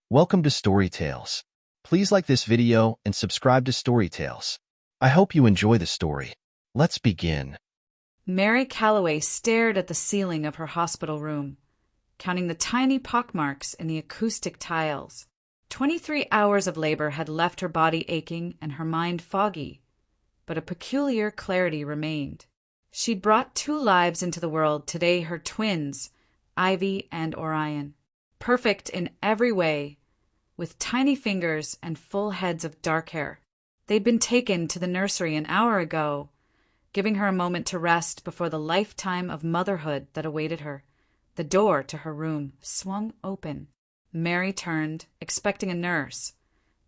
Welcome to Story Tales. Please like this video and subscribe to Story Tales. I hope you enjoy the story. Let's begin. Mary Calloway stared at the ceiling of her hospital room, counting the tiny pockmarks in the acoustic tiles. 23 hours of labor had left her body aching and her mind foggy, but a peculiar clarity remained. She'd brought 2 lives into the world today, her twins, Ivy and Orion, perfect in every way, with tiny fingers and full heads of dark hair. They'd been taken to the nursery an hour ago, giving her a moment to rest before the lifetime of motherhood that awaited her. The door to her room swung open. Mary turned, expecting a nurse,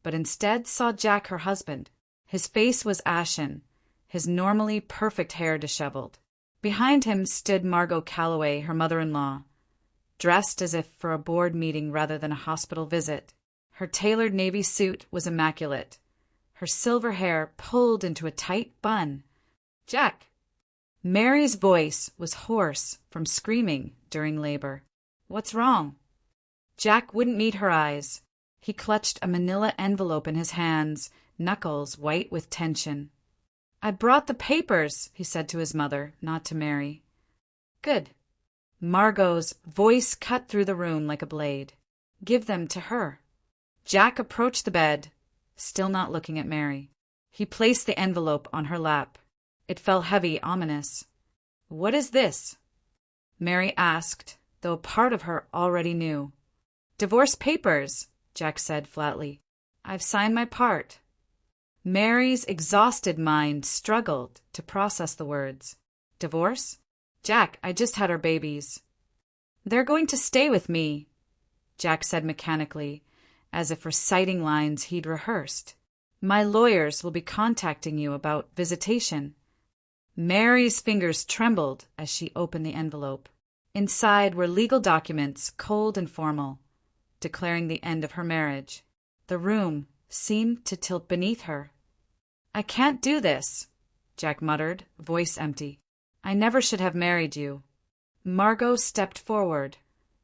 but instead saw Jack, her husband. His face was ashen, his normally perfect hair disheveled. Behind him stood Margot Calloway, her mother-in-law, dressed as if for a board meeting rather than a hospital visit. Her tailored navy suit was immaculate, her silver hair pulled into a tight bun. "Jack!" Mary's voice was hoarse from screaming during labor. "What's wrong?" Jack wouldn't meet her eyes. He clutched a manila envelope in his hands, knuckles white with tension. "I brought the papers," he said to his mother, not to Mary. "Good." Margot's voice cut through the room like a blade. "Give them to her." Jack approached the bed, still not looking at Mary. He placed the envelope on her lap. It felt heavy, ominous. "What is this?" Mary asked, though a part of her already knew. "Divorce papers," Jack said flatly. "I've signed my part." Mary's exhausted mind struggled to process the words. "Divorce? Jack, I just had our babies." "They're going to stay with me," Jack said mechanically, as if reciting lines he'd rehearsed. "My lawyers will be contacting you about visitation." Mary's fingers trembled as she opened the envelope. Inside were legal documents, cold and formal, declaring the end of her marriage. The room seemed to tilt beneath her. "I can't do this," Jack muttered, voice empty. "I never should have married you." Margot stepped forward,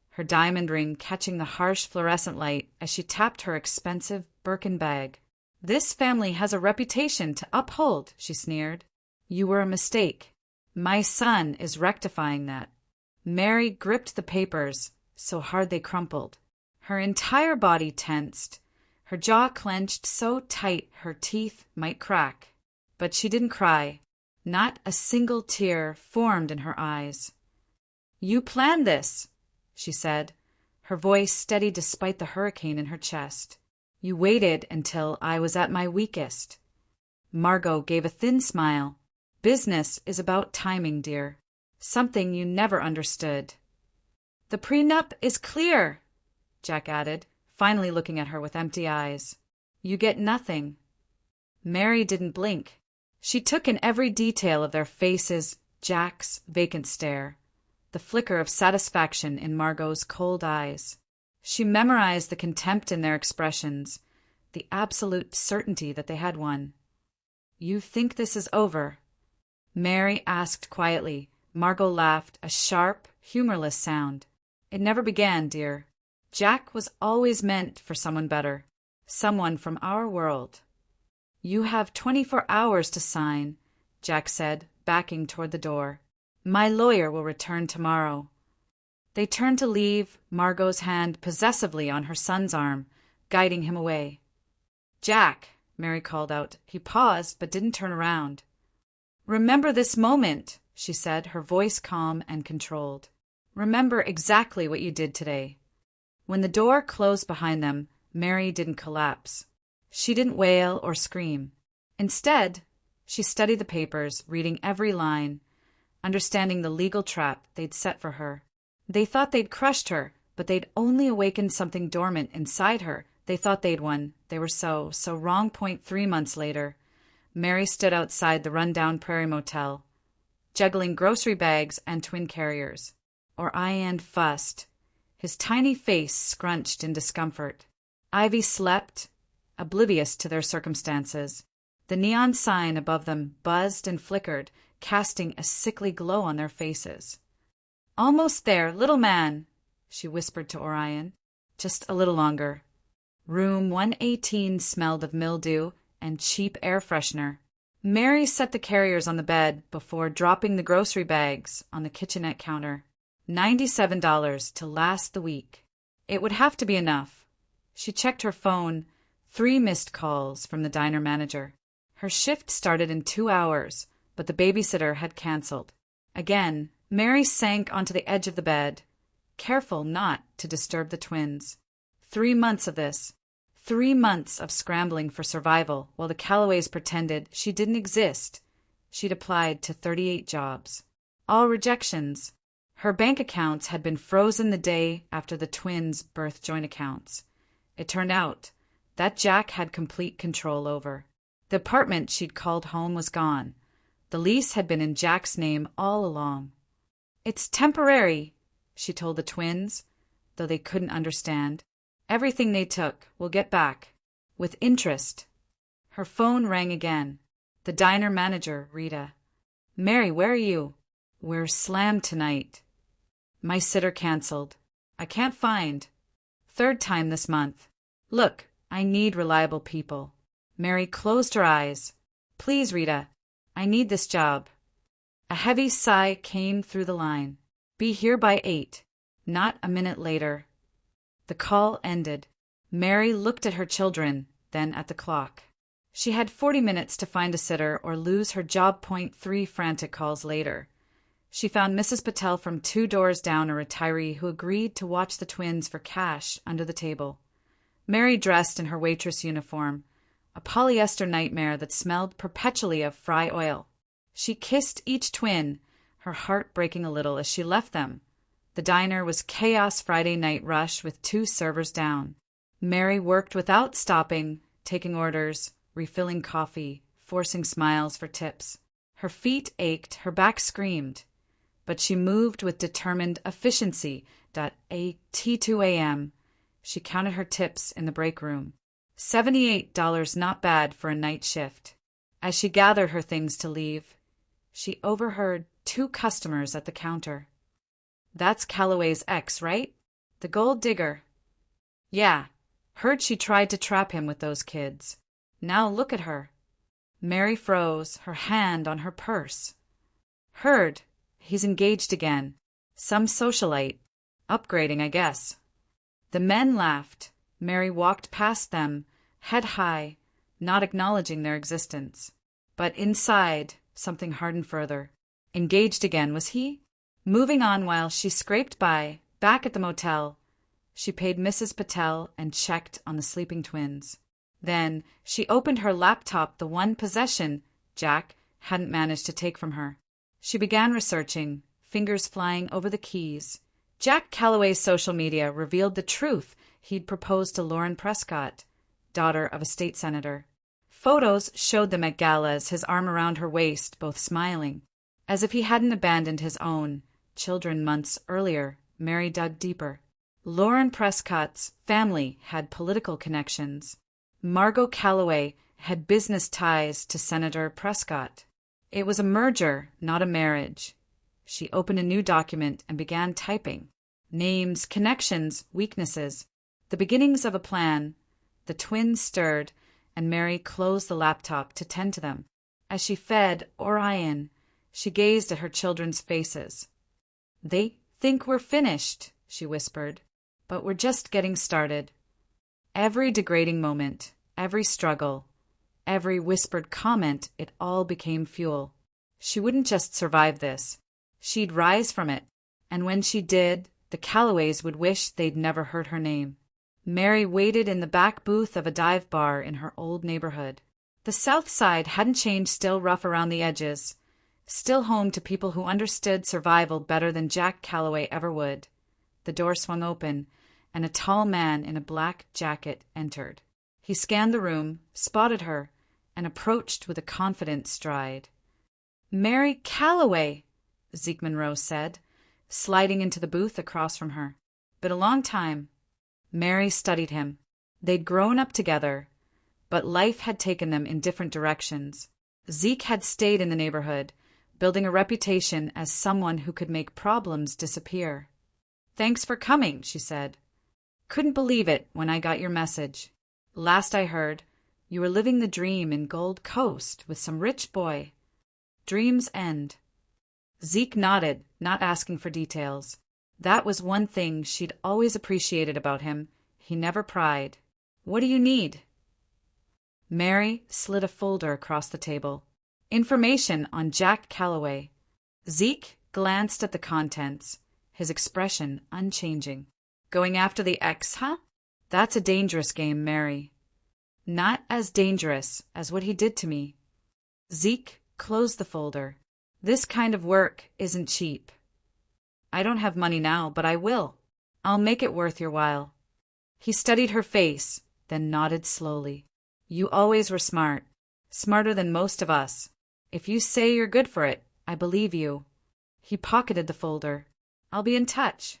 her diamond ring catching the harsh fluorescent light as she tapped her expensive Birkin bag. "This family has a reputation to uphold," she sneered. "You were a mistake. My son is rectifying that." Mary gripped the papers so hard they crumpled. Her entire body tensed, her jaw clenched so tight her teeth might crack. But she didn't cry. Not a single tear formed in her eyes. "You planned this," she said, her voice steady despite the hurricane in her chest. "You waited until I was at my weakest." Margot gave a thin smile. "Business is about timing, dear. Something you never understood." "The prenup is clear," Jack added, finally looking at her with empty eyes. "You get nothing." Mary didn't blink. She took in every detail of their faces, Jack's vacant stare, the flicker of satisfaction in Margot's cold eyes. She memorized the contempt in their expressions, the absolute certainty that they had won. "You think this is over?" Mary asked quietly. Margot laughed, a sharp, humorless sound. "It never began, dear. Jack was always meant for someone better, someone from our world." "You have 24 hours to sign," Jack said, backing toward the door. "My lawyer will return tomorrow." They turned to leave, Margot's hand possessively on her son's arm, guiding him away. "Jack," Mary called out. He paused but didn't turn around. "Remember this moment," she said, her voice calm and controlled. "Remember exactly what you did today." When the door closed behind them, Mary didn't collapse. She didn't wail or scream. Instead, she studied the papers, reading every line, understanding the legal trap they'd set for her. They thought they'd crushed her, but they'd only awakened something dormant inside her. They thought they'd won. They were so wrong. 3 months later, Mary stood outside the rundown Prairie Motel, juggling grocery bags and twin carriers. Orion fussed, his tiny face scrunched in discomfort. Ivy slept, oblivious to their circumstances. The neon sign above them buzzed and flickered, casting a sickly glow on their faces. "Almost there, little man," she whispered to Orion. "Just a little longer." Room 118 smelled of mildew and cheap air freshener. Mary set the carriers on the bed before dropping the grocery bags on the kitchenette counter. $97 to last the week. It would have to be enough. She checked her phone. 3 missed calls from the diner manager. Her shift started in 2 hours, but the babysitter had canceled. Again, Mary sank onto the edge of the bed, careful not to disturb the twins. 3 months of this. 3 months of scrambling for survival while the Callaways pretended she didn't exist. She'd applied to 38 jobs. All rejections. Her bank accounts had been frozen the day after the twins' birth joint accounts. It turned out that Jack had complete control over. The apartment she'd called home was gone. The lease had been in Jack's name all along. "It's temporary," she told the twins, though they couldn't understand. "Everything they took, we'll get back. With interest." Her phone rang again. The diner manager, Rita. "Mary, where are you?" "We're slammed tonight. My sitter canceled. I can't find. 3rd time this month. Look, I need reliable people." Mary closed her eyes. "Please, Rita, I need this job." A heavy sigh came through the line. "Be here by 8. Not a minute later. The call ended. Mary looked at her children, then at the clock. She had 40 minutes to find a sitter or lose her job. 3 frantic calls later. She found Mrs. Patel from 2 doors down, a retiree who agreed to watch the twins for cash under the table. Mary dressed in her waitress uniform, a polyester nightmare that smelled perpetually of fry oil. She kissed each twin, her heart breaking a little as she left them. The diner was chaos Friday night rush with 2 servers down. Mary worked without stopping, taking orders, refilling coffee, forcing smiles for tips. Her feet ached, her back screamed. But she moved with determined efficiency. At 2 a.m., she counted her tips in the break room. $78 not bad for a night shift. As she gathered her things to leave, she overheard 2 customers at the counter. "That's Callaway's ex, right? The gold digger." "Yeah. Heard she tried to trap him with those kids. Now look at her." Mary froze, her hand on her purse. "Heard. He's engaged again. Some socialite. Upgrading, I guess." The men laughed. Mary walked past them, head high, not acknowledging their existence. But inside, something hardened further. Engaged again, was he? Moving on while she scraped by, back at the motel, she paid Mrs. Patel and checked on the sleeping twins. Then she opened her laptop, the one possession Jack hadn't managed to take from her. She began researching, fingers flying over the keys. Jack Callaway's social media revealed the truth he'd proposed to Lauren Prescott, daughter of a state senator. Photos showed them at galas, his arm around her waist, both smiling. As if he hadn't abandoned his own children months earlier, Mary dug deeper. Lauren Prescott's family had political connections. Margot Callaway had business ties to Senator Prescott. It was a merger, not a marriage. She opened a new document and began typing. Names, connections, weaknesses. The beginnings of a plan. The twins stirred, and Mary closed the laptop to tend to them. As she fed Orion, she gazed at her children's faces. "They think we're finished," she whispered, "but we're just getting started." Every degrading moment, every struggle, every whispered comment, it all became fuel. She wouldn't just survive this. She'd rise from it, and when she did, the Callaways would wish they'd never heard her name. Mary waited in the back booth of a dive bar in her old neighborhood. The South Side hadn't changed, still rough around the edges, still home to people who understood survival better than Jack Callaway ever would. The door swung open, and a tall man in a black jacket entered. He scanned the room, spotted her, and approached with a confident stride. "Mary Callaway," Zeke Monroe said, sliding into the booth across from her. "Been a long time." Mary studied him. They'd grown up together, but life had taken them in different directions. Zeke had stayed in the neighborhood, building a reputation as someone who could make problems disappear. "Thanks for coming," she said. "Couldn't believe it when I got your message." Last I heard, you were living the dream in Gold Coast with some rich boy. Dreams end. Zeke nodded, not asking for details. That was one thing she'd always appreciated about him. He never pried. What do you need? Mary slid a folder across the table. Information on Jack Calloway. Zeke glanced at the contents, his expression unchanging. Going after the ex, huh? That's a dangerous game, Mary. Not as dangerous as what he did to me. Zeke closed the folder. This kind of work isn't cheap. I don't have money now, but I will. I'll make it worth your while. He studied her face, then nodded slowly. You always were smart. Smarter than most of us. If you say you're good for it, I believe you. He pocketed the folder. I'll be in touch.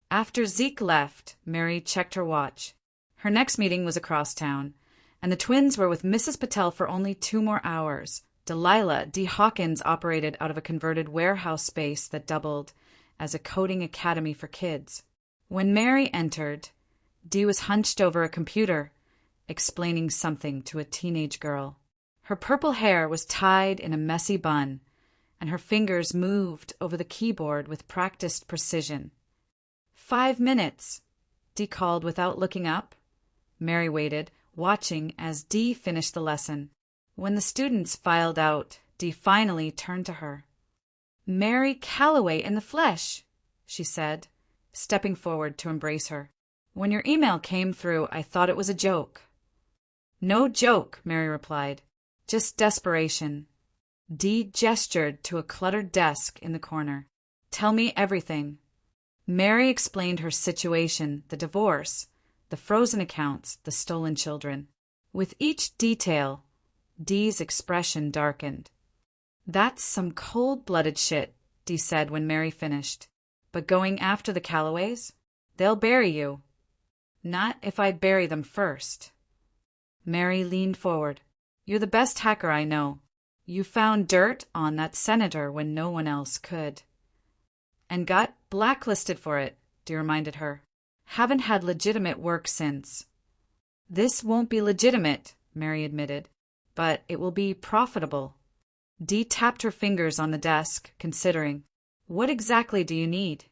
After Zeke left, Mary checked her watch. Her next meeting was across town, and the twins were with Mrs. Patel for only 2 more hours. Delilah D. Hawkins operated out of a converted warehouse space that doubled as a coding academy for kids. When Mary entered, Dee was hunched over a computer, explaining something to a teenage girl. Her purple hair was tied in a messy bun, and her fingers moved over the keyboard with practiced precision. 5 minutes, Dee called without looking up. Mary waited, watching as Dee finished the lesson. When the students filed out, Dee finally turned to her. Mary Calloway in the flesh, she said, stepping forward to embrace her. When your email came through, I thought it was a joke. No joke, Mary replied. Just desperation. Dee gestured to a cluttered desk in the corner. Tell me everything. Mary explained her situation, the divorce, the frozen accounts, the stolen children. With each detail, Dee's expression darkened. That's some cold-blooded shit, Dee said when Mary finished. But going after the Calloways? They'll bury you. Not if I bury them first. Mary leaned forward. You're the best hacker I know. You found dirt on that senator when no one else could. And got blacklisted for it, Dee reminded her. Haven't had legitimate work since. This won't be legitimate, Mary admitted, but it will be profitable. Dee tapped her fingers on the desk, considering. What exactly do you need?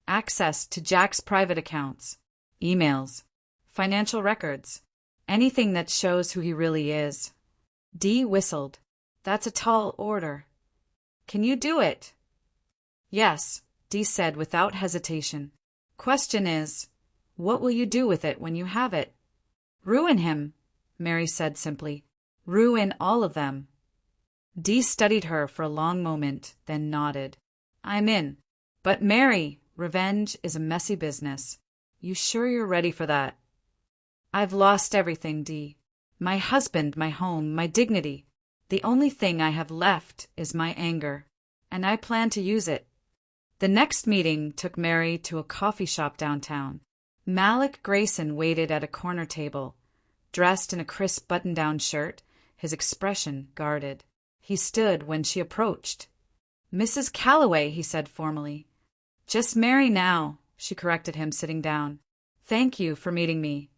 Access to Jack's private accounts, emails, financial records, anything that shows who he really is. Dee whistled. That's a tall order. Can you do it? Yes, Dee said without hesitation. Question is, what will you do with it when you have it? Ruin him, Mary said simply. Ruin all of them. Dee studied her for a long moment, then nodded. I'm in. But Mary, revenge is a messy business. You sure you're ready for that? I've lost everything, Dee. My husband, my home, my dignity. The only thing I have left is my anger, and I plan to use it. The next meeting took Mary to a coffee shop downtown. Malik Grayson waited at a corner table, dressed in a crisp button-down shirt, his expression guarded. He stood when she approached. Mrs. Calloway, he said formally. Just Mary now, she corrected him, sitting down. Thank you for meeting me.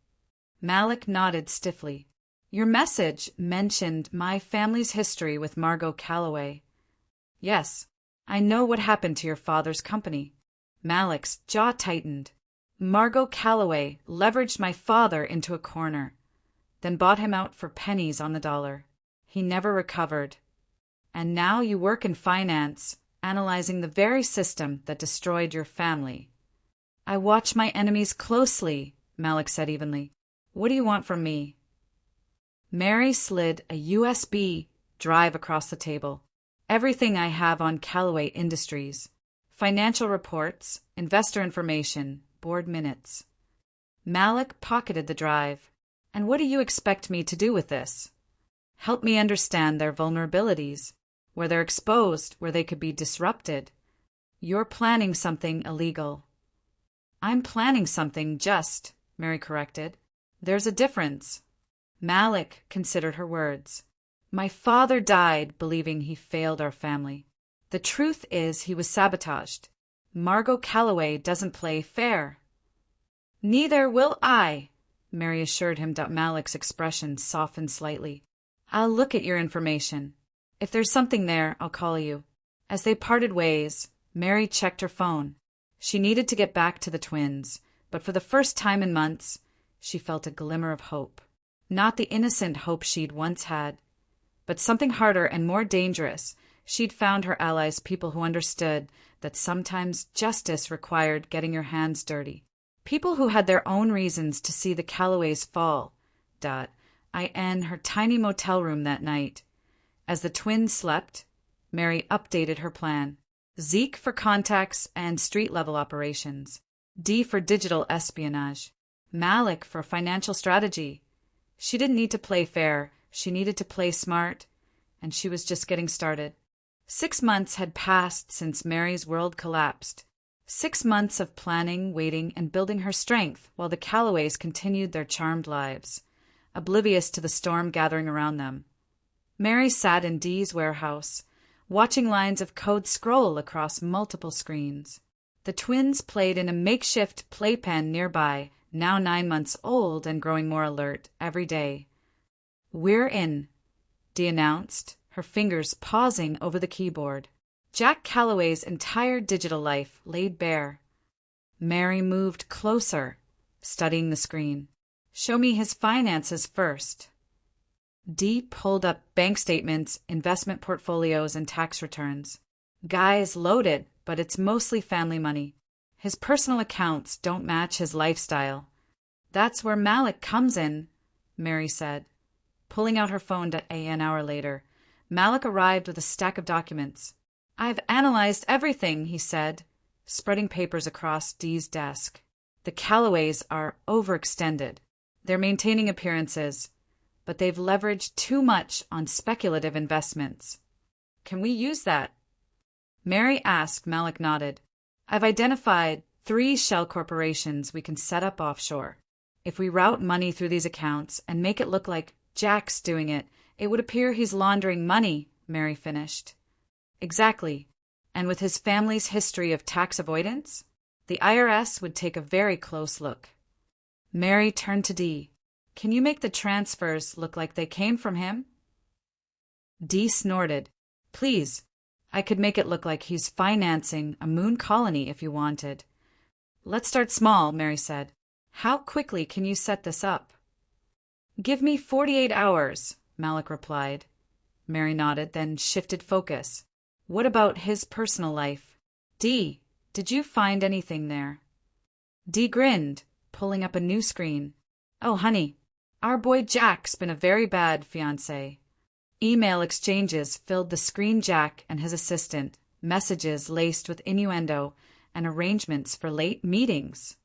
Malik nodded stiffly. Your message mentioned my family's history with Margot Calloway. Yes, I know what happened to your father's company. Malik's jaw tightened. Margot Calloway leveraged my father into a corner, then bought him out for pennies on the dollar. He never recovered. And now you work in finance, analyzing the very system that destroyed your family. I watch my enemies closely, Malik said evenly. What do you want from me? Mary slid a USB drive across the table. Everything I have on Calloway Industries. Financial reports, investor information, board minutes. Malik pocketed the drive. And what do you expect me to do with this? Help me understand their vulnerabilities, where they're exposed, where they could be disrupted. You're planning something illegal. I'm planning something just, Mary corrected. There's a difference. Malik considered her words. My father died believing he failed our family. The truth is he was sabotaged. Margot Calloway doesn't play fair. Neither will I, Mary assured him. Malik's expression softened slightly. I'll look at your information. If there's something there, I'll call you. As they parted ways, Mary checked her phone. She needed to get back to the twins, but for the first time in months, she felt a glimmer of hope. Not the innocent hope she'd once had, but something harder and more dangerous. She'd found her allies, people who understood that sometimes justice required getting your hands dirty. People who had their own reasons to see the Callaways fall. In her tiny motel room that night. As the twins slept, Mary updated her plan. Zeke for contacts and street-level operations. D for digital espionage. Malik for financial strategy. She didn't need to play fair, she needed to play smart, and she was just getting started. 6 months had passed since Mary's world collapsed. 6 months of planning, waiting, and building her strength while the Callaways continued their charmed lives, oblivious to the storm gathering around them. Mary sat in Dee's warehouse, watching lines of code scroll across multiple screens. The twins played in a makeshift playpen nearby, now 9 months old and growing more alert every day. We're in, Dee announced, her fingers pausing over the keyboard. Jack Calloway's entire digital life laid bare. Mary moved closer, studying the screen. Show me his finances first. Dee pulled up bank statements, investment portfolios, and tax returns. Guy's loaded, but it's mostly family money. His personal accounts don't match his lifestyle. That's where Malik comes in, Mary said. Pulling out her phone an hour later, Malik arrived with a stack of documents. I've analyzed everything, he said, spreading papers across Dee's desk. The Callaways are overextended. They're maintaining appearances, but they've leveraged too much on speculative investments. Can we use that? Mary asked. Malik nodded. I've identified 3 shell corporations we can set up offshore. If we route money through these accounts and make it look like Jack's doing it, it would appear he's laundering money, Mary finished. Exactly. And with his family's history of tax avoidance, the IRS would take a very close look. Mary turned to Dee. Can you make the transfers look like they came from him? Dee snorted. Please. I could make it look like he's financing a moon colony if you wanted. Let's start small, Mary said. How quickly can you set this up? Give me 48 hours, Malik replied. Mary nodded, then shifted focus. What about his personal life? Dee, did you find anything there? Dee grinned, pulling up a new screen. Oh, honey, our boy Jack's been a very bad fiancé. Email exchanges filled the screen. Jack and his assistant, messages laced with innuendo, and arrangements for late meetings.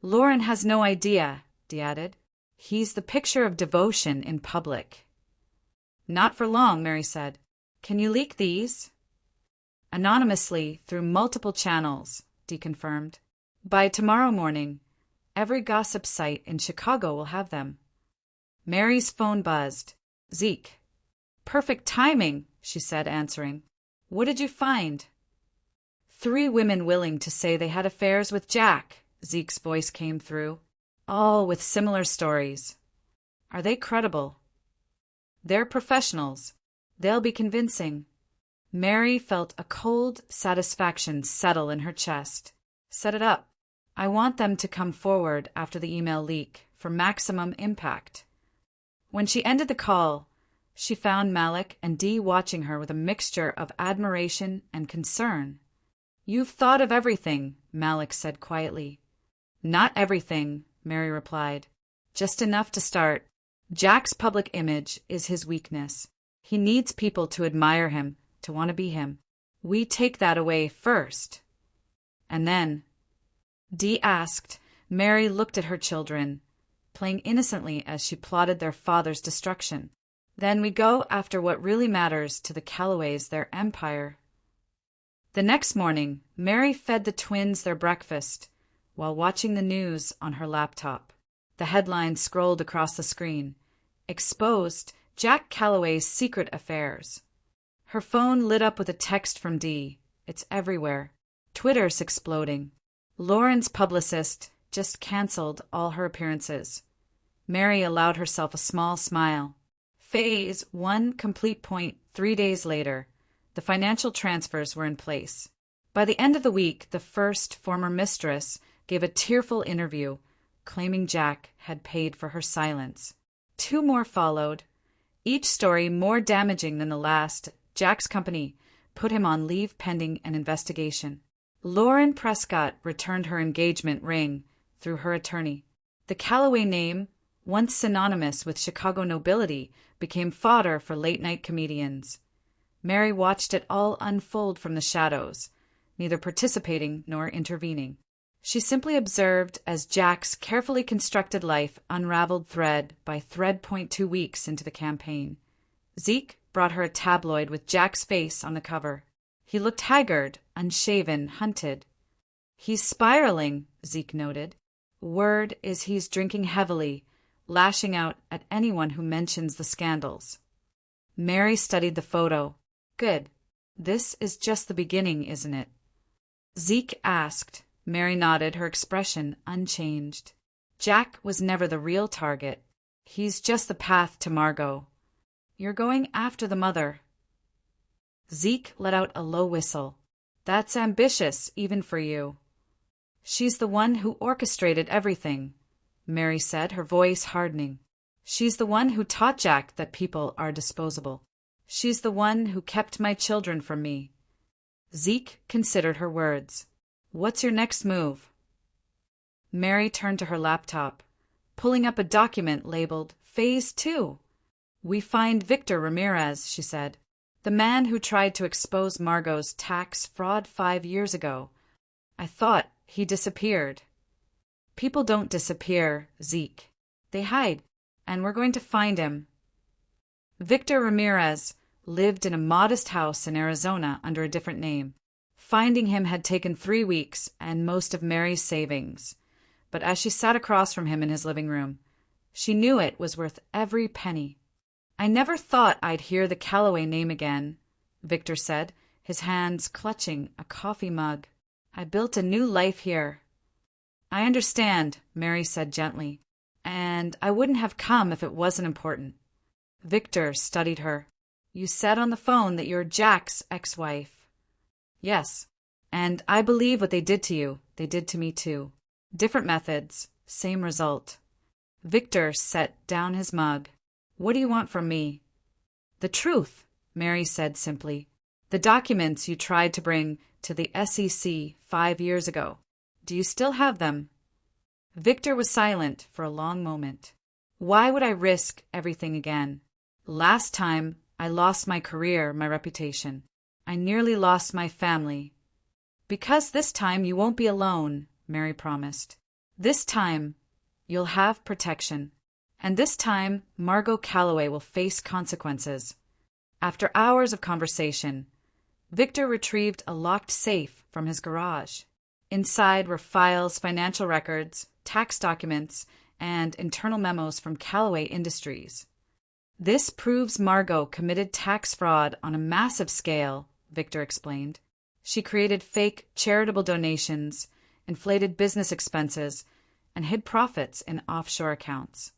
Lauren has no idea, Dee added. He's the picture of devotion in public. Not for long, Mary said. Can you leak these? Anonymously through multiple channels, Dee confirmed. By tomorrow morning, every gossip site in Chicago will have them. Mary's phone buzzed. Zeke. Perfect timing, she said, answering. What did you find? 3 women willing to say they had affairs with Jack, Zeke's voice came through. All with similar stories. Are they credible? They're professionals. They'll be convincing. Mary felt a cold satisfaction settle in her chest. Set it up. I want them to come forward after the email leak for maximum impact. When she ended the call, she found Malik and Dee watching her with a mixture of admiration and concern. You've thought of everything, Malik said quietly. Not everything, Mary replied. Just enough to start. Jack's public image is his weakness. He needs people to admire him, to want to be him. We take that away first. And then, Dee asked. Mary looked at her children, playing innocently as she plotted their father's destruction. Then we go after what really matters to the Callaways, their empire. The next morning, Mary fed the twins their breakfast while watching the news on her laptop. The headlines scrolled across the screen. Exposed, Jack Calloway's secret affairs. Her phone lit up with a text from Dee. It's everywhere. Twitter's exploding. Lauren's publicist just canceled all her appearances. Mary allowed herself a small smile. Phase 1 complete point. 3 days later, the financial transfers were in place. By the end of the week, the first former mistress gave a tearful interview, claiming Jack had paid for her silence. 2 more followed, each story more damaging than the last. Jack's company put him on leave pending an investigation. Lauren Prescott returned her engagement ring through her attorney. The Calloway name, once synonymous with Chicago nobility, became fodder for late-night comedians. Mary watched it all unfold from the shadows, neither participating nor intervening. She simply observed as Jack's carefully constructed life unraveled thread by thread. 2 weeks into the campaign, Zeke brought her a tabloid with Jack's face on the cover. He looked haggard, unshaven, hunted. "He's spiraling," Zeke noted. "Word is he's drinking heavily, lashing out at anyone who mentions the scandals." Mary studied the photo. "Good. This is just the beginning, isn't it?" Zeke asked. Mary nodded, her expression unchanged. "Jack was never the real target. He's just the path to Margot. You're going after the mother." Zeke let out a low whistle. "That's ambitious, even for you." "She's the one who orchestrated everything," Mary said, her voice hardening. "She's the one who taught Jack that people are disposable. She's the one who kept my children from me." Zeke considered her words. "What's your next move?" Mary turned to her laptop, pulling up a document labeled Phase 2. "We find Victor Ramirez," she said. "The man who tried to expose Margot's tax fraud 5 years ago. I thought he disappeared." "People don't disappear, Zeke. They hide, and we're going to find him." Victor Ramirez lived in a modest house in Arizona under a different name. Finding him had taken 3 weeks and most of Mary's savings. But as she sat across from him in his living room, she knew it was worth every penny. "I never thought I'd hear the Calloway name again," Victor said, his hands clutching a coffee mug. "I built a new life here." "I understand," Mary said gently, "and I wouldn't have come if it wasn't important." Victor studied her. "You said on the phone that you're Jack's ex-wife." "Yes, and I believe what they did to you, they did to me too. Different methods, same result." Victor set down his mug. "What do you want from me?" "The truth," Mary said simply. "The documents you tried to bring to the SEC 5 years ago. Do you still have them?" Victor was silent for a long moment. "Why would I risk everything again? Last time, I lost my career, my reputation. I nearly lost my family." "Because this time you won't be alone," Mary promised. "This time, you'll have protection. And this time, Margot Calloway will face consequences." After hours of conversation, Victor retrieved a locked safe from his garage. Inside were files, financial records, tax documents, and internal memos from Calloway Industries. "This proves Margot committed tax fraud on a massive scale," Victor explained. "She created fake charitable donations, inflated business expenses, and hid profits in offshore accounts."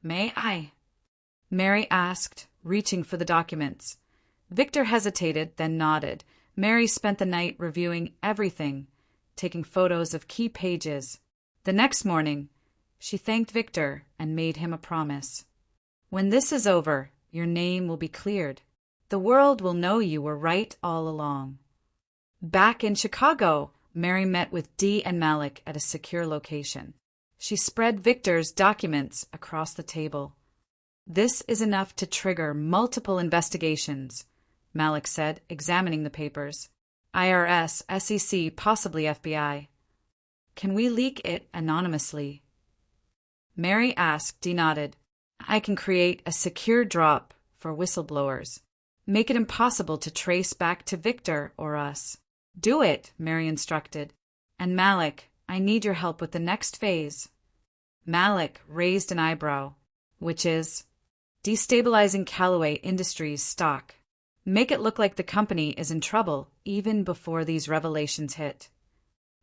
"May I?" Mary asked, reaching for the documents. Victor hesitated, then nodded. Mary spent the night reviewing everything, taking photos of key pages. The next morning, she thanked Victor and made him a promise. "When this is over, your name will be cleared. The world will know you were right all along." Back in Chicago, Mary met with Dee and Malik at a secure location. She spread Victor's documents across the table. "This is enough to trigger multiple investigations," Malik said, examining the papers. "IRS, SEC, possibly FBI. Can we leak it anonymously?" Mary asked. Dee nodded. "I can create a secure drop for whistleblowers. Make it impossible to trace back to Victor or us." "Do it," Mary instructed. "And Malik, I need your help with the next phase." Malik raised an eyebrow. "Which is?" "Destabilizing Calloway Industries stock. Make it look like the company is in trouble even before these revelations hit."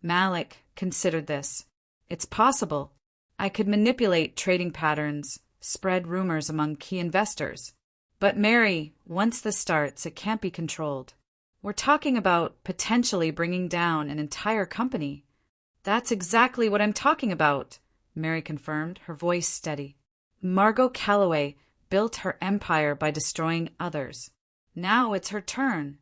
Malik considered this. "It's possible. I could manipulate trading patterns, spread rumors among key investors. But Mary, once this starts, it can't be controlled. We're talking about potentially bringing down an entire company. That's exactly what I'm talking about, Mary confirmed, her voice steady. Margot Calloway built her empire by destroying others. Now it's her turn.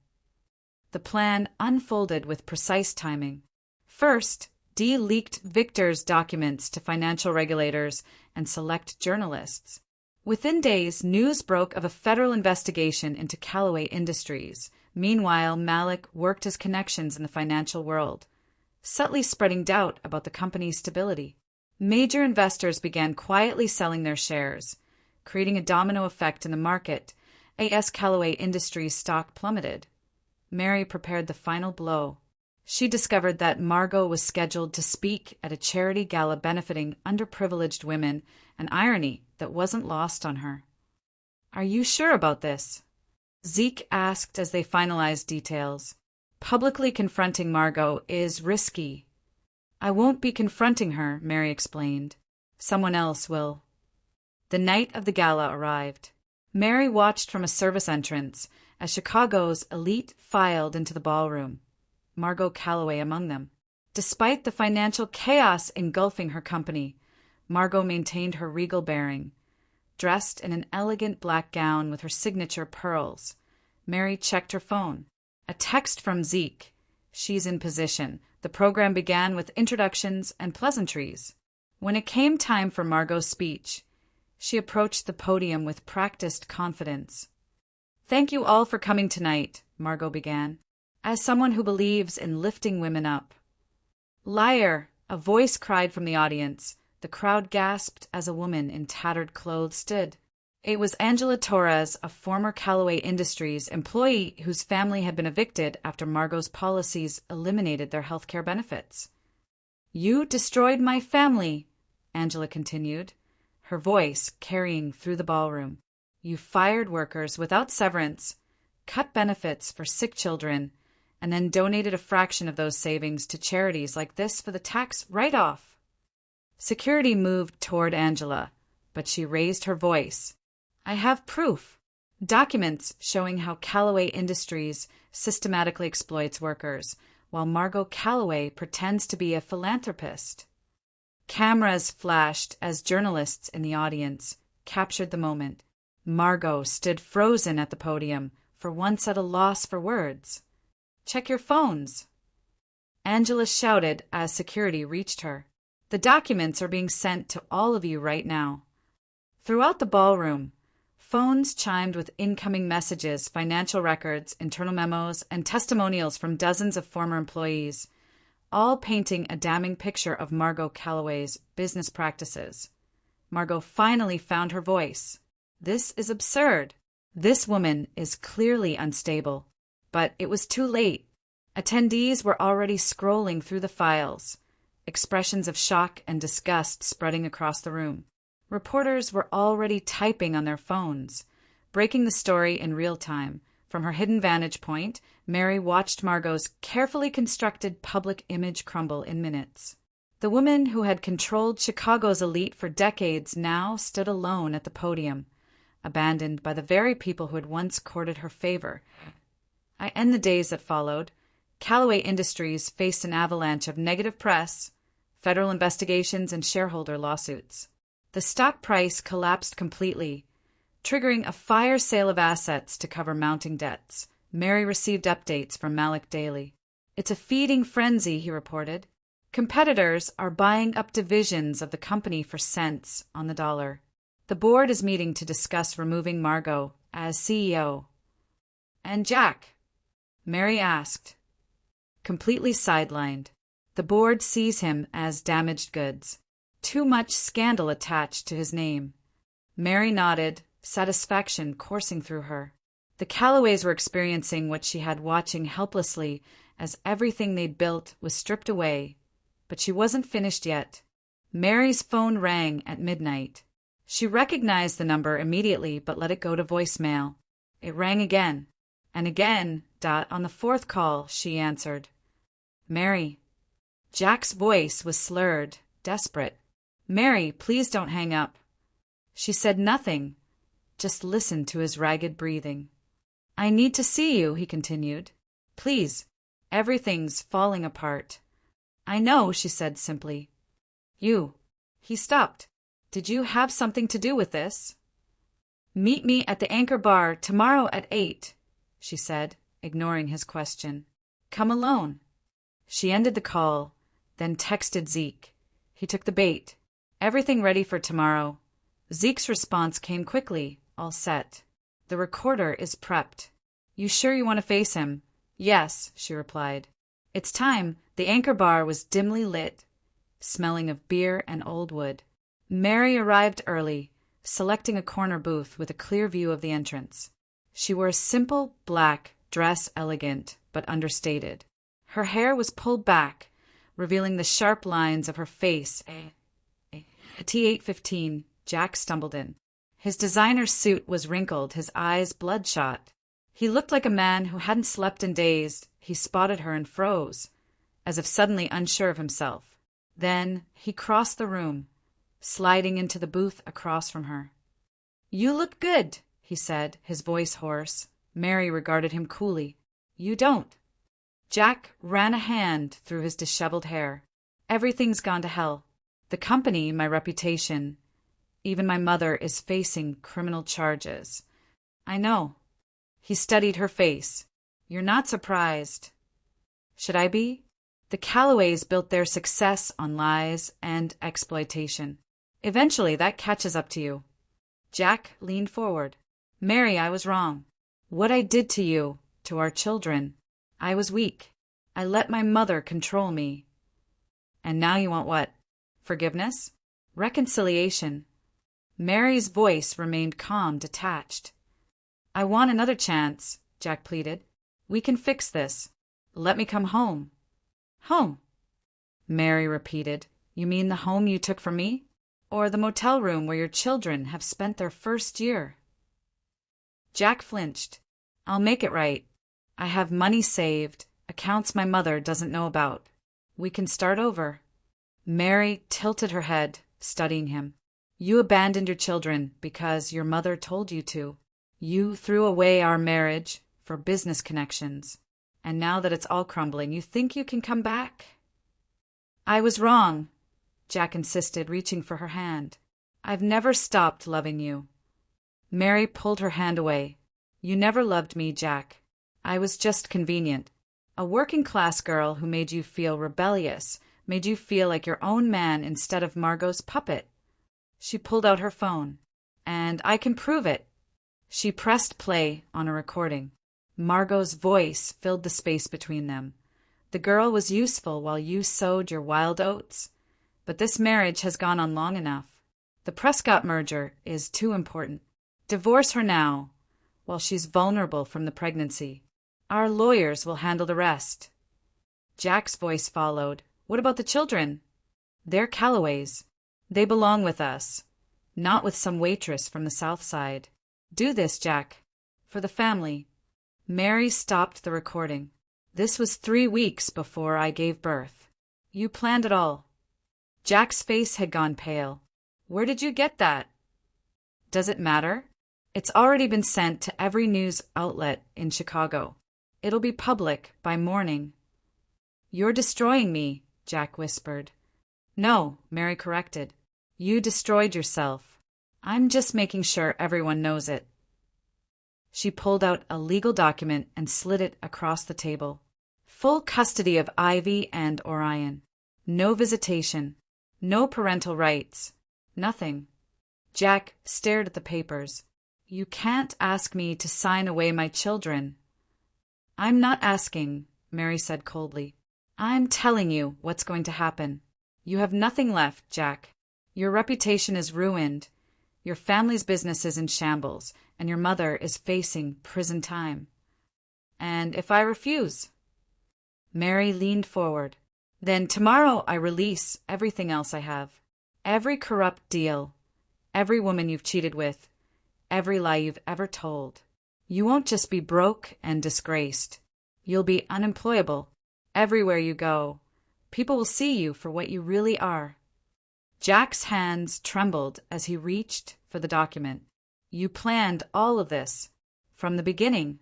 The plan unfolded with precise timing. First, Dee leaked Victor's documents to financial regulators and select journalists. Within days, news broke of a federal investigation into Callaway Industries. Meanwhile, Malik worked his connections in the financial world, subtly spreading doubt about the company's stability. Major investors began quietly selling their shares, creating a domino effect in the market. A.S. Callaway Industries stock plummeted. Mary prepared the final blow. She discovered that Margot was scheduled to speak at a charity gala benefiting underprivileged women, an irony that wasn't lost on her. "Are you sure about this?" Zeke asked as they finalized details. "Publicly confronting Margot is risky." "I won't be confronting her," Mary explained. "Someone else will." The night of the gala arrived. Mary watched from a service entrance as Chicago's elite filed into the ballroom, Margot Calloway among them. Despite the financial chaos engulfing her company, Margot maintained her regal bearing. Dressed in an elegant black gown with her signature pearls, Mary checked her phone. A text from Zeke. "She's in position." The program began with introductions and pleasantries. When it came time for Margot's speech, she approached the podium with practiced confidence. "Thank you all for coming tonight," Margot began. "As someone who believes in lifting women up." "Liar!" a voice cried from the audience. The crowd gasped as a woman in tattered clothes stood. It was Angela Torres, a former Callaway Industries employee whose family had been evicted after Margot's policies eliminated their health care benefits. "You destroyed my family," Angela continued, her voice carrying through the ballroom. "You fired workers without severance, cut benefits for sick children, and then donated a fraction of those savings to charities like this for the tax write-off." Security moved toward Angela, but she raised her voice. "I have proof. Documents showing how Callaway Industries systematically exploits workers, while Margot Calloway pretends to be a philanthropist." Cameras flashed as journalists in the audience captured the moment. Margot stood frozen at the podium, for once at a loss for words. "Check your phones," Angela shouted as security reached her. "The documents are being sent to all of you right now." Throughout the ballroom, phones chimed with incoming messages, financial records, internal memos, and testimonials from dozens of former employees, all painting a damning picture of Margot Calloway's business practices. Margot finally found her voice. "This is absurd. This woman is clearly unstable." But it was too late. Attendees were already scrolling through the files, expressions of shock and disgust spreading across the room. Reporters were already typing on their phones, breaking the story in real time. From her hidden vantage point, Mary watched Margot's carefully constructed public image crumble in minutes. The woman who had controlled Chicago's elite for decades now stood alone at the podium, abandoned by the very people who had once courted her favor. In the days that followed, Callaway Industries faced an avalanche of negative press, federal investigations, and shareholder lawsuits. The stock price collapsed completely, triggering a fire sale of assets to cover mounting debts. Mary received updates from Malik daily. "It's a feeding frenzy," he reported. "Competitors are buying up divisions of the company for cents on the dollar. The board is meeting to discuss removing Margot as CEO." "And Jack?" Mary asked. Completely sidelined. "The board sees him as damaged goods. Too much scandal attached to his name." Mary nodded, satisfaction coursing through her. The Calloways were experiencing what she had watching helplessly as everything they'd built was stripped away. But she wasn't finished yet. Mary's phone rang at midnight. She recognized the number immediately but let it go to voicemail. It rang again, and again. On the fourth call, she answered. "Mary." Jack's voice was slurred, desperate. Mary, please don't hang up. She said nothing, just listened to his ragged breathing. I need to see you, he continued. Please. Everything's falling apart. I know, she said simply. You. He stopped. Did you have something to do with this? Meet me at the Anchor Bar tomorrow at 8, she said, ignoring his question. Come alone. She ended the call, then texted Zeke. He took the bait. Everything ready for tomorrow. Zeke's response came quickly, all set. The recorder is prepped. You sure you want to face him? Yes, she replied. It's time. The Anchor Bar was dimly lit, smelling of beer and old wood. Mary arrived early, selecting a corner booth with a clear view of the entrance. She wore a simple, black dress, elegant but understated. Her hair was pulled back, revealing the sharp lines of her face. At T8:15, Jack stumbled in. His designer suit was wrinkled, his eyes bloodshot. He looked like a man who hadn't slept in days. He spotted her and froze, as if suddenly unsure of himself. Then he crossed the room, sliding into the booth across from her. You look good, he said, his voice hoarse. Mary regarded him coolly. You don't. Jack ran a hand through his disheveled hair. Everything's gone to hell. The company, my reputation, even my mother is facing criminal charges. I know. He studied her face. You're not surprised. Should I be? The Callaways built their success on lies and exploitation. Eventually, that catches up to you. Jack leaned forward. Mary, I was wrong. What I did to you, to our children, I was weak. I let my mother control me. And now you want what? Forgiveness? Reconciliation? Mary's voice remained calm, detached. I want another chance, Jack pleaded. We can fix this. Let me come home. Home? Mary repeated. You mean the home you took from me? Or the motel room where your children have spent their first year? Jack flinched. I'll make it right. I have money saved, accounts my mother doesn't know about. We can start over. Mary tilted her head, studying him. You abandoned your children because your mother told you to. You threw away our marriage for business connections. And now that it's all crumbling, you think you can come back? I was wrong, Jack insisted, reaching for her hand. I've never stopped loving you. Mary pulled her hand away. You never loved me, Jack. I was just convenient. A working-class girl who made you feel rebellious, made you feel like your own man instead of Margot's puppet. She pulled out her phone. And I can prove it. She pressed play on a recording. Margot's voice filled the space between them. The girl was useful while you sowed your wild oats. But this marriage has gone on long enough. The Prescott merger is too important. Divorce her now, while she's vulnerable from the pregnancy. Our lawyers will handle the rest. Jack's voice followed. What about the children? They're Callaways. They belong with us, not with some waitress from the South Side. Do this, Jack. For the family. Mary stopped the recording. This was 3 weeks before I gave birth. You planned it all. Jack's face had gone pale. Where did you get that? Does it matter? It's already been sent to every news outlet in Chicago. It'll be public by morning. You're destroying me, Jack whispered. No, Mary corrected. You destroyed yourself. I'm just making sure everyone knows it. She pulled out a legal document and slid it across the table. Full custody of Ivy and Orion. No visitation. No parental rights. Nothing. Jack stared at the papers. You can't ask me to sign away my children. I'm not asking, Mary said coldly. I'm telling you what's going to happen. You have nothing left, Jack. Your reputation is ruined. Your family's business is in shambles, and your mother is facing prison time. And if I refuse? Mary leaned forward. Then tomorrow I release everything else I have. Every corrupt deal. Every woman you've cheated with. Every lie you've ever told. You won't just be broke and disgraced. You'll be unemployable. Everywhere you go, people will see you for what you really are. Jack's hands trembled as he reached for the document. You planned all of this from the beginning.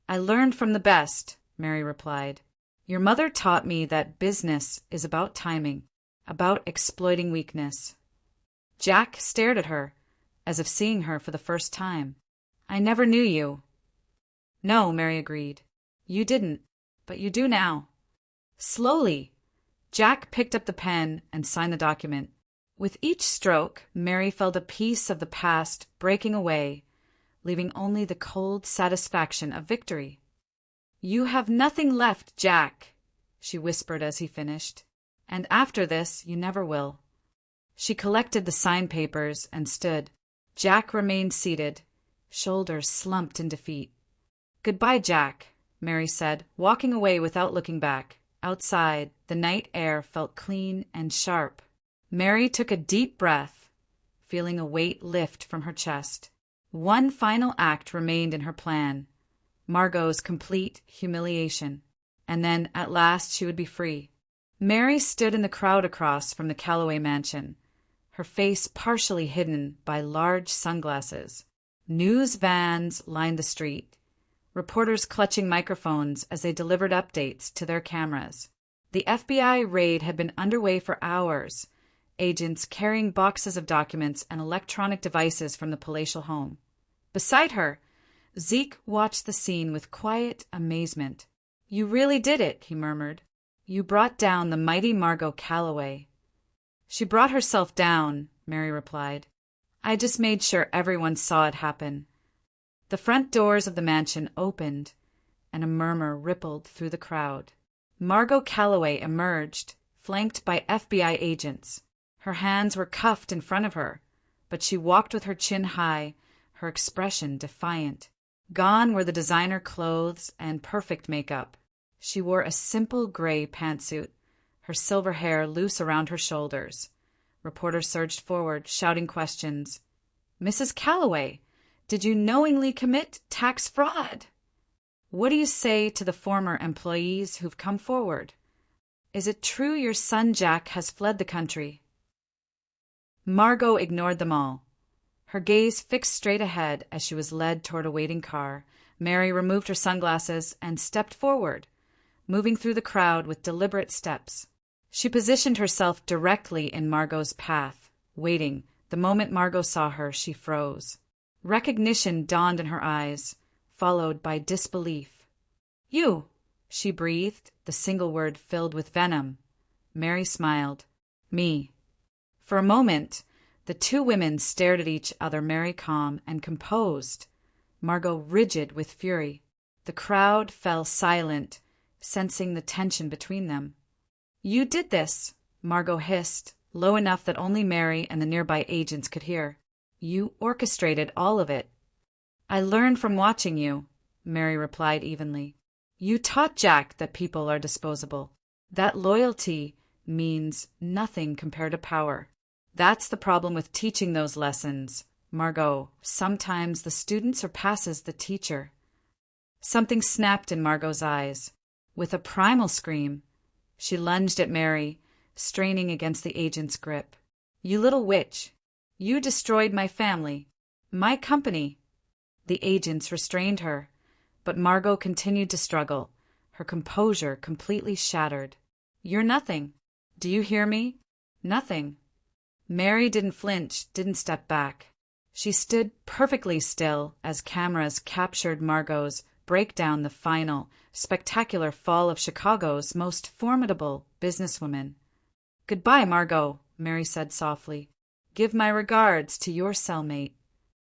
I learned from the best, Mary replied. Your mother taught me that business is about timing, about exploiting weakness. Jack stared at her, as if seeing her for the first time. I never knew you. No, Mary agreed. You didn't, but you do now. Slowly, Jack picked up the pen and signed the document. With each stroke, Mary felt a piece of the past breaking away, leaving only the cold satisfaction of victory. You have nothing left, Jack, she whispered as he finished. And after this, you never will. She collected the signed papers and stood. Jack remained seated, shoulders slumped in defeat. Goodbye, Jack, Mary said, walking away without looking back. Outside, the night air felt clean and sharp. Mary took a deep breath, feeling a weight lift from her chest. One final act remained in her plan, Margot's complete humiliation, and then, at last, she would be free. Mary stood in the crowd across from the Calloway mansion, her face partially hidden by large sunglasses. News vans lined the street, reporters clutching microphones as they delivered updates to their cameras. The FBI raid had been underway for hours, agents carrying boxes of documents and electronic devices from the palatial home. Beside her, Zeke watched the scene with quiet amazement. You really did it, he murmured. You brought down the mighty Margot Calloway. She brought herself down, Mary replied. I just made sure everyone saw it happen. The front doors of the mansion opened, and a murmur rippled through the crowd. Margot Calloway emerged, flanked by FBI agents. Her hands were cuffed in front of her, but she walked with her chin high, her expression defiant. Gone were the designer clothes and perfect makeup. She wore a simple gray pantsuit, her silver hair loose around her shoulders. Reporters surged forward, shouting questions. Mrs. Calloway, did you knowingly commit tax fraud? What do you say to the former employees who've come forward? Is it true your son Jack has fled the country? Margot ignored them all. Her gaze fixed straight ahead as she was led toward a waiting car. Mary removed her sunglasses and stepped forward, moving through the crowd with deliberate steps. She positioned herself directly in Margot's path, waiting. The moment Margot saw her, she froze. Recognition dawned in her eyes, followed by disbelief. You, she breathed, the single word filled with venom. Mary smiled. Me. For a moment, the two women stared at each other, Mary calm and composed, Margot rigid with fury. The crowd fell silent, sensing the tension between them. You did this, Margot hissed, low enough that only Mary and the nearby agents could hear. You orchestrated all of it. I learned from watching you, Mary replied evenly. You taught Jack that people are disposable, that loyalty means nothing compared to power. That's the problem with teaching those lessons, Margot. Sometimes the student surpasses the teacher. Something snapped in Margot's eyes. With a primal scream, she lunged at Mary, straining against the agent's grip. You little witch! You destroyed my family, my company. The agents restrained her, but Margot continued to struggle, her composure completely shattered. You're nothing. Do you hear me? Nothing. Mary didn't flinch, didn't step back. She stood perfectly still as cameras captured Margot's breakdown, the final, spectacular fall of Chicago's most formidable businesswoman. Goodbye, Margot, Mary said softly. Give my regards to your cellmate.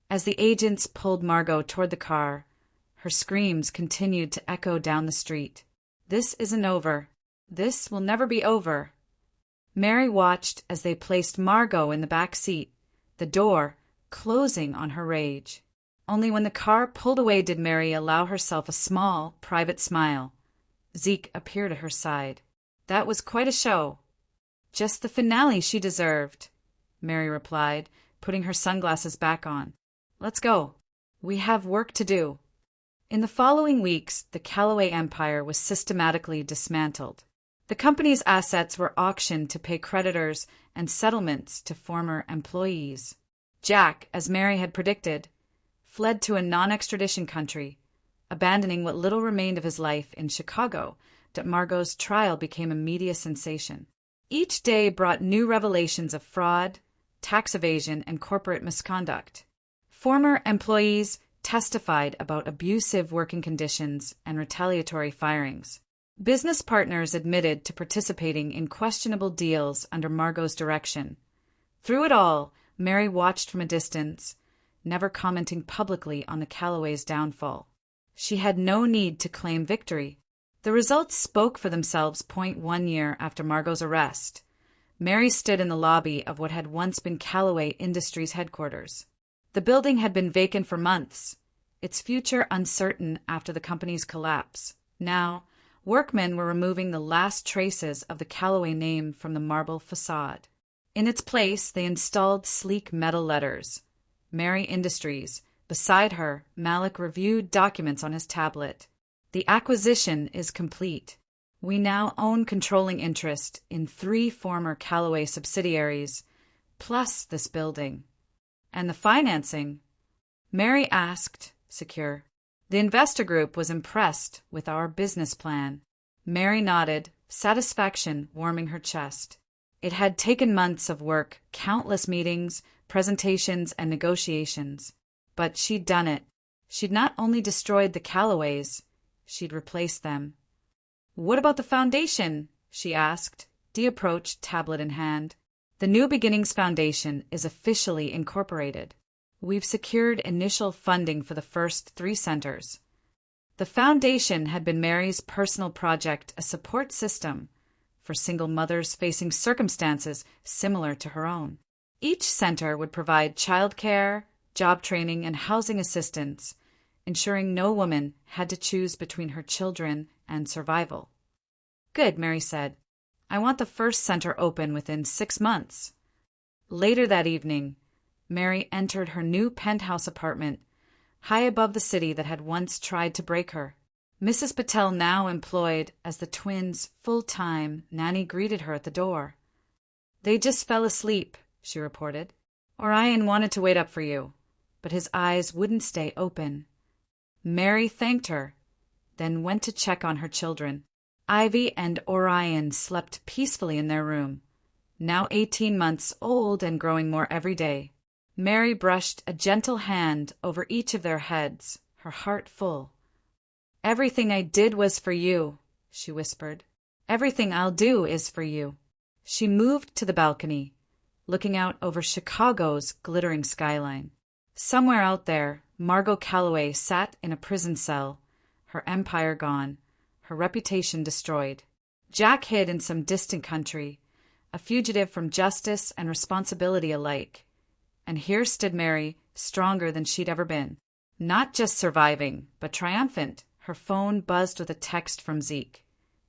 As the agents pulled Margot toward the car, her screams continued to echo down the street. This isn't over. This will never be over. Mary watched as they placed Margot in the back seat, the door closing on her rage. Only when the car pulled away did Mary allow herself a small, private smile. Zeke appeared at her side. That was quite a show. Just the finale she deserved, Mary replied, putting her sunglasses back on. Let's go. We have work to do. In the following weeks, the Calloway empire was systematically dismantled. The company's assets were auctioned to pay creditors and settlements to former employees. Jack, as Mary had predicted, fled to a non-extradition country, abandoning what little remained of his life in Chicago. That Margot's trial became a media sensation. Each day brought new revelations of fraud, tax evasion, and corporate misconduct. Former employees testified about abusive working conditions and retaliatory firings. Business partners admitted to participating in questionable deals under Margot's direction. Through it all, Mary watched from a distance, never commenting publicly on the Callaways' downfall. She had no need to claim victory. The results spoke for themselves. 1 year after Margot's arrest, Mary stood in the lobby of what had once been Callaway Industries headquarters. The building had been vacant for months, its future uncertain after the company's collapse. Now, workmen were removing the last traces of the Callaway name from the marble facade. In its place, they installed sleek metal letters, Mary Industries. Beside her, Malik reviewed documents on his tablet. The acquisition is complete. We now own controlling interest in 3 former Callaway subsidiaries, plus this building. And the financing? Mary asked, secure. The investor group was impressed with our business plan. Mary nodded, satisfaction warming her chest. It had taken months of work, countless meetings, presentations, and negotiations. But she'd done it. She'd not only destroyed the Callaways, she'd replaced them. "What about the foundation?" she asked. Dee approached, tablet in hand. "The New Beginnings Foundation is officially incorporated. We've secured initial funding for the first 3 centers." The foundation had been Mary's personal project, a support system for single mothers facing circumstances similar to her own. Each center would provide childcare, job training, and housing assistance, ensuring no woman had to choose between her children and survival. "Good," Mary said. "I want the first center open within 6 months." Later that evening, Mary entered her new penthouse apartment, high above the city that had once tried to break her. Mrs. Patel, now employed as the twins' full-time nanny, greeted her at the door. "They just fell asleep," she reported. "Orion wanted to wait up for you, but his eyes wouldn't stay open." Mary thanked her, then went to check on her children. Ivy and Orion slept peacefully in their room, now 18 months old and growing more every day. Mary brushed a gentle hand over each of their heads, her heart full. "Everything I did was for you," she whispered. "Everything I'll do is for you." She moved to the balcony, looking out over Chicago's glittering skyline. Somewhere out there, Margot Callaway sat in a prison cell, her empire gone, her reputation destroyed. Jack hid in some distant country, a fugitive from justice and responsibility alike. And here stood Mary, stronger than she'd ever been. Not just surviving, but triumphant. Her phone buzzed with a text from Zeke.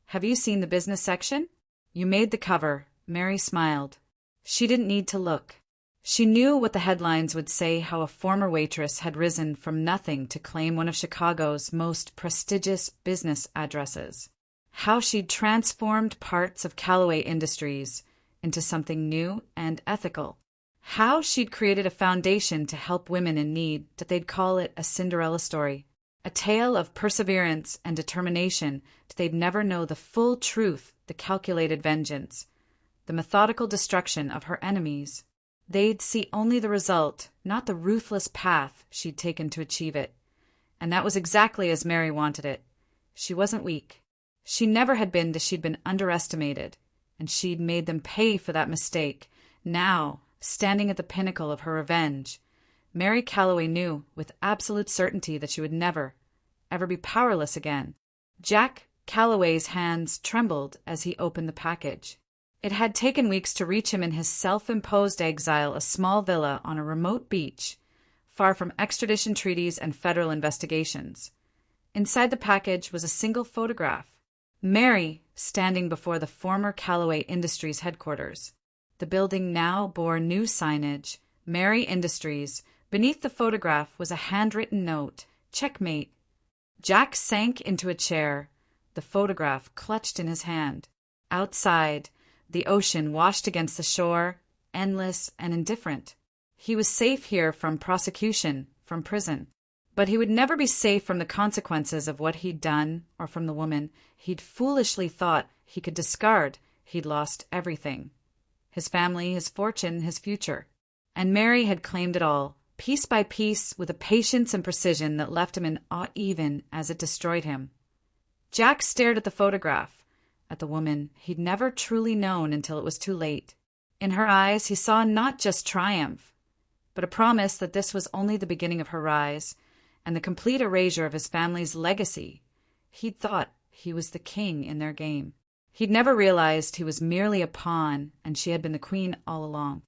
"Have you seen the business section? You made the cover." Mary smiled. She didn't need to look. She knew what the headlines would say, how a former waitress had risen from nothing to claim one of Chicago's most prestigious business addresses. How she'd transformed parts of Callaway Industries into something new and ethical. How she'd created a foundation to help women in need, that they'd call it a Cinderella story. A tale of perseverance and determination, that they'd never know the full truth, the calculated vengeance, the methodical destruction of her enemies. They'd see only the result, not the ruthless path she'd taken to achieve it. And that was exactly as Mary wanted it. She wasn't weak. She never had been, she'd been underestimated, and she'd made them pay for that mistake. Now, standing at the pinnacle of her revenge, Mary Callaway knew with absolute certainty that she would never, ever be powerless again. Jack Callaway's hands trembled as he opened the package. It had taken weeks to reach him in his self-imposed exile, a small villa on a remote beach, far from extradition treaties and federal investigations. Inside the package was a single photograph. Mary, standing before the former Callaway Industries headquarters. The building now bore new signage, Mary Industries. Beneath the photograph was a handwritten note, "Checkmate." Jack sank into a chair, the photograph clutched in his hand. Outside, the ocean washed against the shore, endless and indifferent. He was safe here from prosecution, from prison. But he would never be safe from the consequences of what he'd done or from the woman he'd foolishly thought he could discard. He'd lost everything. His family, his fortune, his future. And Mary had claimed it all, piece by piece, with a patience and precision that left him in awe even as it destroyed him. Jack stared at the photograph, at the woman he'd never truly known until it was too late. In her eyes he saw not just triumph, but a promise that this was only the beginning of her rise and the complete erasure of his family's legacy. He'd thought he was the king in their game. He'd never realized he was merely a pawn and she had been the queen all along.